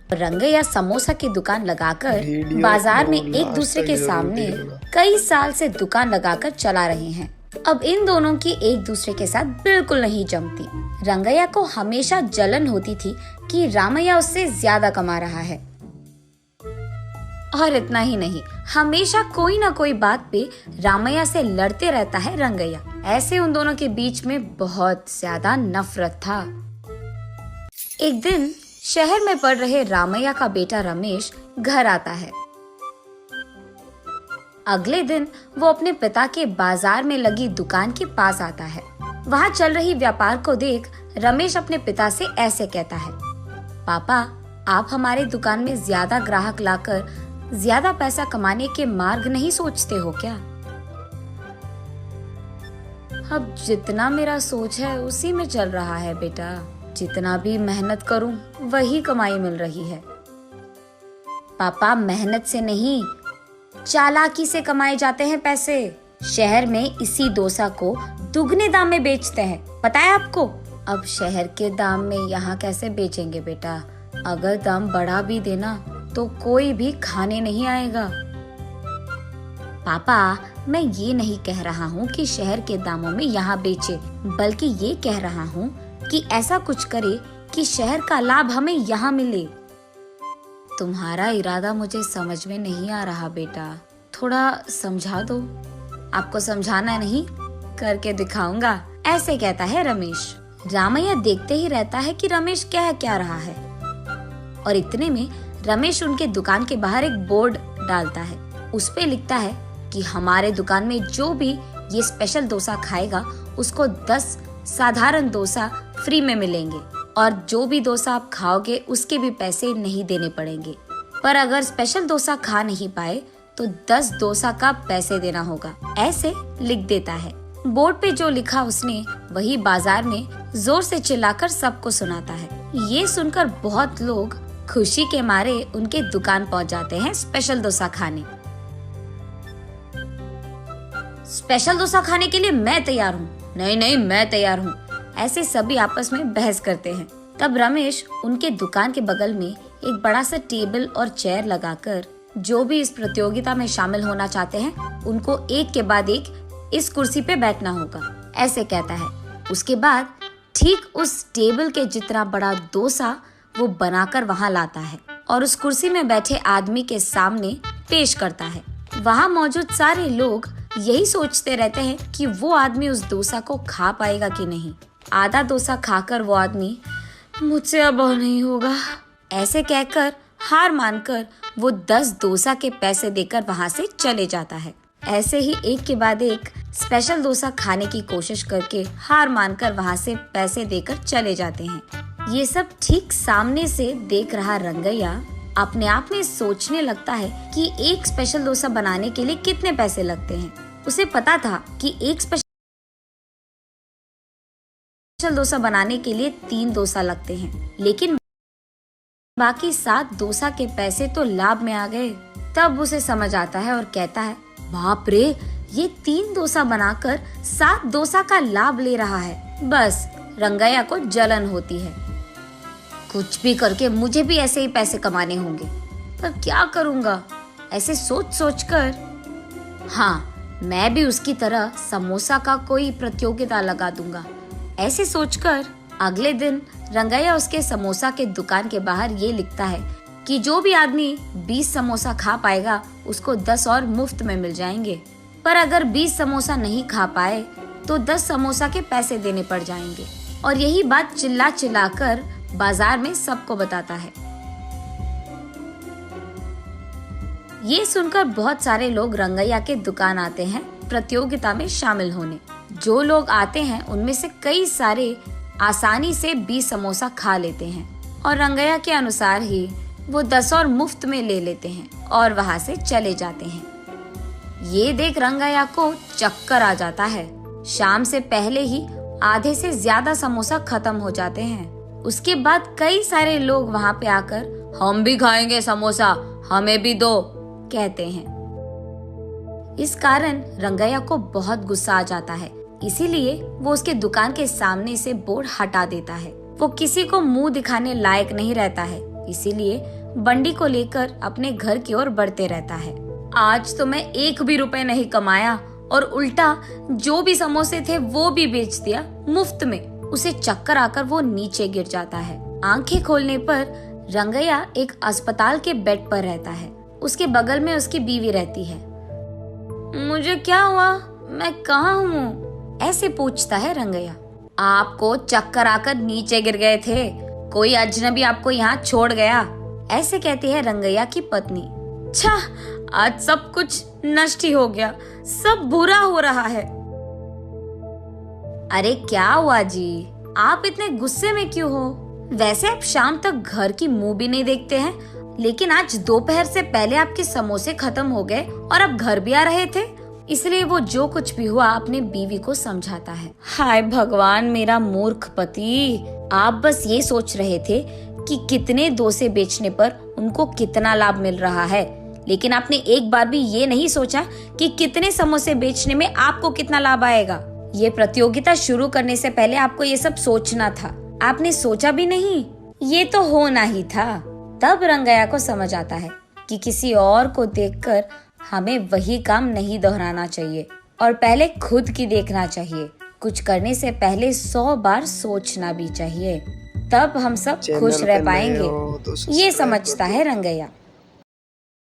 रंगैया समोसा की दुकान लगाकर बाजार में एक दूसरे के सामने कई साल से दुकान लगाकर चला रहे हैं। अब इन दोनों की एक दूसरे के साथ बिल्कुल नहीं जमती। रंगैया को हमेशा जलन होती थी कि रामैया उससे ज्यादा कमा रहा है। और इतना ही नहीं, हमेशा कोई ना कोई बात पे रामैया से लड़ते रहता है रंगैया। ऐसे उन दोनों के बीच में बहुत ज्यादा नफरत था। एक दिन शहर में पढ़ रहे रामैया का बेटा रमेश घर आता है। अगले दिन वो अपने पिता के बाजार में लगी दुकान के पास आता है। वहाँ चल रही व्यापार को देख रमेश अपने पिता से ऐसे कहता है, पापा, आप हमारे दुकान में ज्यादा ग्राहक लाकर ज्यादा पैसा कमाने के मार्ग नहीं सोचते हो क्या? अब जितना मेरा सोच है उसी में चल रहा है बेटा। जितना भी मेहनत करूं वही कमाई मिल रही है। पापा, मेहनत से नहीं, चालाकी से कमाए जाते हैं पैसे। शहर में इसी डोसा को दुगने दाम में बेचते हैं, पता है आपको? अब शहर के दाम में यहाँ कैसे बेचेंगे बेटा? अगर दाम बढ़ा भी देना तो कोई भी खाने नहीं आएगा। पापा, मैं ये नहीं कह रहा हूँ कि शहर के दामों में यहाँ बेचे, बल्कि ये कह रहा हूँ कि ऐसा कुछ करे कि शहर का लाभ हमें यहाँ मिले। तुम्हारा इरादा मुझे समझ में नहीं आ रहा बेटा, थोड़ा समझा दो। आपको समझाना नहीं, करके दिखाऊंगा, ऐसे कहता है रमेश। रामैया देखते ही रहता है कि रमेश कह क्या रहा है। और इतने में रमेश उनके दुकान के बाहर एक बोर्ड डालता है। उस पे लिखता है कि हमारे दुकान में जो भी ये स्पेशल डोसा खाएगा उसको 10 साधारण डोसा फ्री में मिलेंगे, और जो भी डोसा आप खाओगे उसके भी पैसे नहीं देने पड़ेंगे। पर अगर स्पेशल डोसा खा नहीं पाए तो 10 डोसा का पैसे देना होगा, ऐसे लिख देता है। बोर्ड पे जो लिखा उसने वही बाजार में जोर से चिल्लाकर सबको सुनाता है। ये सुनकर बहुत लोग खुशी के मारे उनके दुकान पहुंच जाते हैं स्पेशल डोसा खाने। स्पेशल डोसा खाने के लिए मैं तैयार हूँ, नहीं नहीं मैं तैयार हूँ, ऐसे सभी आपस में बहस करते हैं। तब रमेश उनके दुकान के बगल में एक बड़ा सा टेबल और चेयर लगाकर जो भी इस प्रतियोगिता में शामिल होना चाहते हैं उनको एक के बाद एक इस कुर्सी पे बैठना होगा, ऐसे कहता है। उसके बाद ठीक उस टेबल के जितना बड़ा डोसा वो बनाकर वहाँ लाता है और उस कुर्सी में बैठे आदमी के सामने पेश करता है। वहाँ मौजूद सारे लोग यही सोचते रहते हैं कि वो आदमी उस डोसा को खा पाएगा कि नहीं। आधा डोसा खाकर वो आदमी, मुझसे अब नहीं होगा, ऐसे कहकर हार मानकर वो 10 डोसा के पैसे देकर वहाँ से चले जाता है। ऐसे ही एक के बाद एक स्पेशल डोसा खाने की कोशिश करके हार मानकर वहाँ से पैसे देकर चले जाते हैं। ये सब ठीक सामने से देख रहा रंगैया अपने आप में सोचने लगता है कि एक स्पेशल डोसा बनाने के लिए कितने पैसे लगते हैं। उसे पता था कि एक स्पेशल डोसा बनाने के लिए 3 डोसा लगते हैं, लेकिन बाकी 7 डोसा के पैसे तो लाभ में आ गए। तब उसे समझ आता है और कहता है, बाप रे, ये 3 डोसा बनाकर 7 डोसा का लाभ ले रहा है। बस रंगैया को जलन होती है। कुछ भी करके मुझे भी ऐसे ही पैसे कमाने होंगे, पर क्या करूँगा? ऐसे सोच सोच कर, हाँ, मैं भी उसकी तरह समोसा का कोई प्रतियोगिता लगा दूंगा, ऐसे सोचकर अगले दिन रंगैया उसके समोसा के दुकान के बाहर ये लिखता है कि जो भी आदमी 20 समोसा खा पाएगा उसको 10 और मुफ्त में मिल जाएंगे। पर अगर 20 समोसा नहीं खा पाए तो 10 समोसा के पैसे देने पड़ जाएंगे। और यही बात चिल्ला चिल्ला कर बाजार में सबको बताता है। ये सुनकर बहुत सारे लोग रंगैया के दुकान आते हैं प्रतियोगिता में शामिल होने। जो लोग आते हैं उनमें से कई सारे आसानी से 20 समोसा खा लेते हैं और रंगैया के अनुसार ही वो 10 और मुफ्त में ले लेते हैं और वहाँ से चले जाते हैं। ये देख रंगैया को चक्कर आ जाता है। शाम से पहले ही आधे से ज्यादा समोसा खत्म हो जाते हैं। उसके बाद कई सारे लोग वहाँ पे आकर, हम भी खाएंगे समोसा, हमें भी दो, कहते हैं। इस कारण रंगैया को बहुत गुस्सा आ जाता है, इसीलिए वो उसके दुकान के सामने से बोर्ड हटा देता है। वो किसी को मुंह दिखाने लायक नहीं रहता है, इसीलिए बंडी को लेकर अपने घर की ओर बढ़ते रहता है। आज तो मैं 1 भी रुपए नहीं कमाया और उल्टा जो भी समोसे थे वो भी बेच दिया मुफ्त में। उसे चक्कर आकर वो नीचे गिर जाता है। आंखें खोलने पर रंगैया एक अस्पताल के बेड पर रहता है। उसके बगल में उसकी बीवी रहती है। मुझे क्या हुआ? मैं कहाँ हूँ? ऐसे पूछता है रंगैया। आपको चक्कर आकर नीचे गिर गए थे, कोई अजनबी आपको यहाँ छोड़ गया, ऐसे कहती है रंगैया की पत्नी। छा, आज सब कुछ नष्ट ही हो गया, सब बुरा हो रहा है। अरे क्या हुआ जी, आप इतने गुस्से में क्यों हो? वैसे आप शाम तक घर की मुंह भी नहीं देखते हैं, लेकिन आज दोपहर से पहले आपके समोसे खत्म हो गए और आप घर भी आ रहे थे। इसलिए वो जो कुछ भी हुआ अपने बीवी को समझाता है। हाय भगवान, मेरा मूर्ख पति, आप बस ये सोच रहे थे कि कितने डोसे बेचने पर उनको कितना लाभ मिल रहा है, लेकिन आपने एक बार भी ये नहीं सोचा कि कितने समोसे बेचने में आपको कितना लाभ आएगा। ये प्रतियोगिता शुरू करने से पहले आपको ये सब सोचना था, आपने सोचा भी नहीं, ये तो होना ही था। तब रंगैया को समझ आता है कि किसी और को देखकर हमें वही काम नहीं दोहराना चाहिए और पहले खुद की देखना चाहिए। कुछ करने से पहले 100 बार सोचना भी चाहिए, तब हम सब खुश रह पाएंगे। ये समझता है रंगैया।